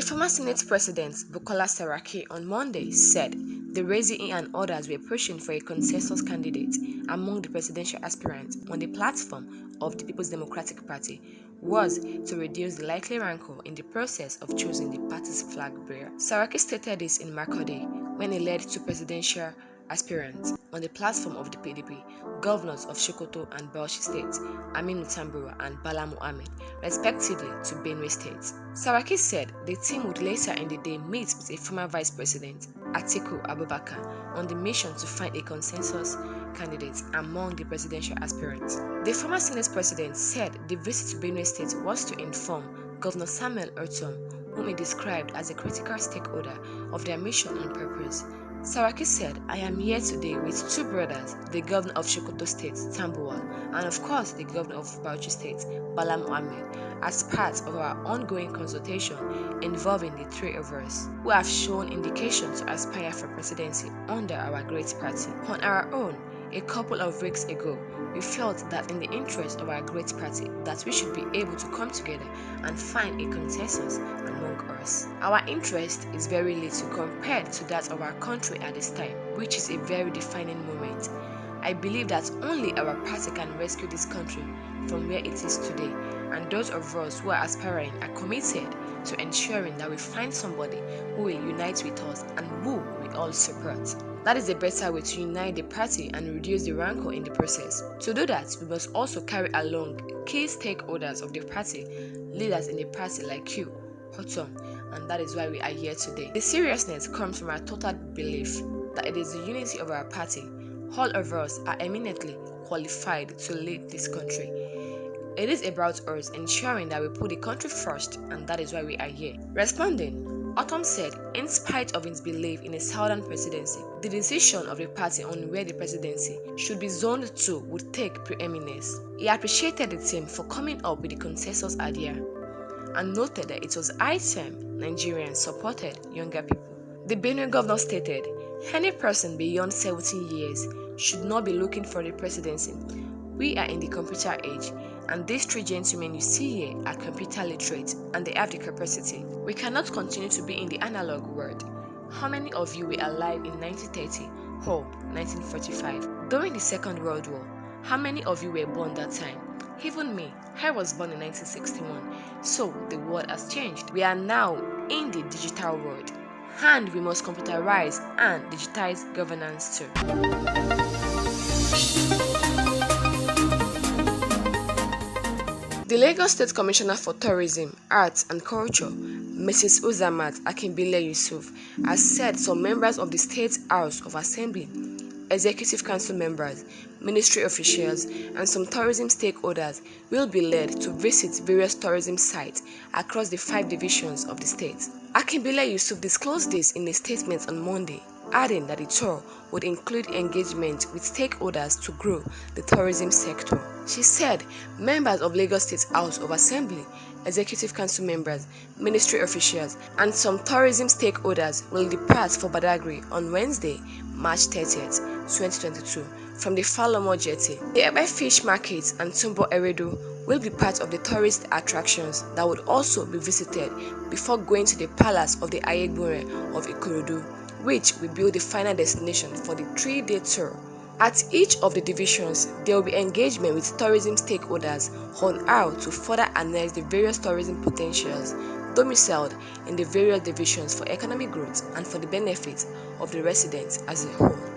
former Senate President, Bukola Saraki, on Monday said the Razi and others were pushing for a consensus candidate among the presidential aspirants on the platform of the People's Democratic Party was to reduce the likely rancor in the process of choosing the party's flag bearer. Saraki stated this in Makurdi when he led two presidential aspirants on the platform of the PDP, governors of Sokoto and Bauchi states, Aminu Tambuwal and Bala Mohammed, respectively, to Benue State. Saraki said the team would later in the day meet with a former Vice President, Atiku Abubakar, on the mission to find a consensus candidate among the presidential aspirants. The former Senate President said the visit to Benue State was to inform Governor Samuel Ortom, whom he described as a critical stakeholder of their mission on purpose. Saraki said, I am here today with two brothers, the governor of Sokoto State, Tambuwal, and of course the governor of Bauchi State, Bala Mohammed, as part of our ongoing consultation involving the three of us, who have shown indication to aspire for presidency under our great party. On our own, a couple of weeks ago, we felt that in the interest of our great party that we should be able to come together and find a consensus among us. Our interest is very little compared to that of our country at this time, which is a very defining moment. I believe that only our party can rescue this country from where it is today, and those of us who are aspiring are committed to ensuring that we find somebody who will unite with us and who we all support. That is a better way to unite the party and reduce the rancor in the process. To do that, we must also carry along key stakeholders of the party, leaders in the party like you, Ortom, and that is why we are here today. The seriousness comes from our total belief that it is the unity of our party. All of us are eminently qualified to lead this country. It is about us ensuring that we put the country first, and that is why we are here. Responding, Ortom said, in spite of his belief in a southern presidency, the decision of the party on where the presidency should be zoned to would take preeminence. He appreciated the team for coming up with the consensus idea and noted that it was high time Nigerians supported younger people. The Benue governor stated, any person beyond 17 years should not be looking for the presidency. We are in the computer age, and these three gentlemen you see here are computer literate and they have the capacity. We cannot continue to be in the analog world. How many of you were alive in 1930 or 1945? During the Second World War, how many of you were born that time? Even me, I was born in 1961. So the world has changed. We are now in the digital world, and we must computerize and digitize governance too. The Lagos State Commissioner for Tourism, Arts and Culture, Mrs. Uzamat Akimbile Yusuf, has said some members of the State House of Assembly, Executive Council members, ministry officials, and some tourism stakeholders will be led to visit various tourism sites across the 5 divisions of the state. Akimbile Yusuf disclosed this in a statement on Monday, adding that the tour would include engagement with stakeholders to grow the tourism sector. She said members of Lagos State House of Assembly, Executive Council members, ministry officials, and some tourism stakeholders will depart for Badagry on Wednesday, March 30th, 2022, from the Falomo Jetty. The Ebe Fish Market and Tumbo Eredu will be part of the tourist attractions that would also be visited before going to the Palace of the Ayegbure of Ikorodu, which will be the final destination for the 3-day tour. At each of the divisions, there will be engagement with tourism stakeholders on how to further harness the various tourism potentials domiciled in the various divisions for economic growth and for the benefit of the residents as a whole.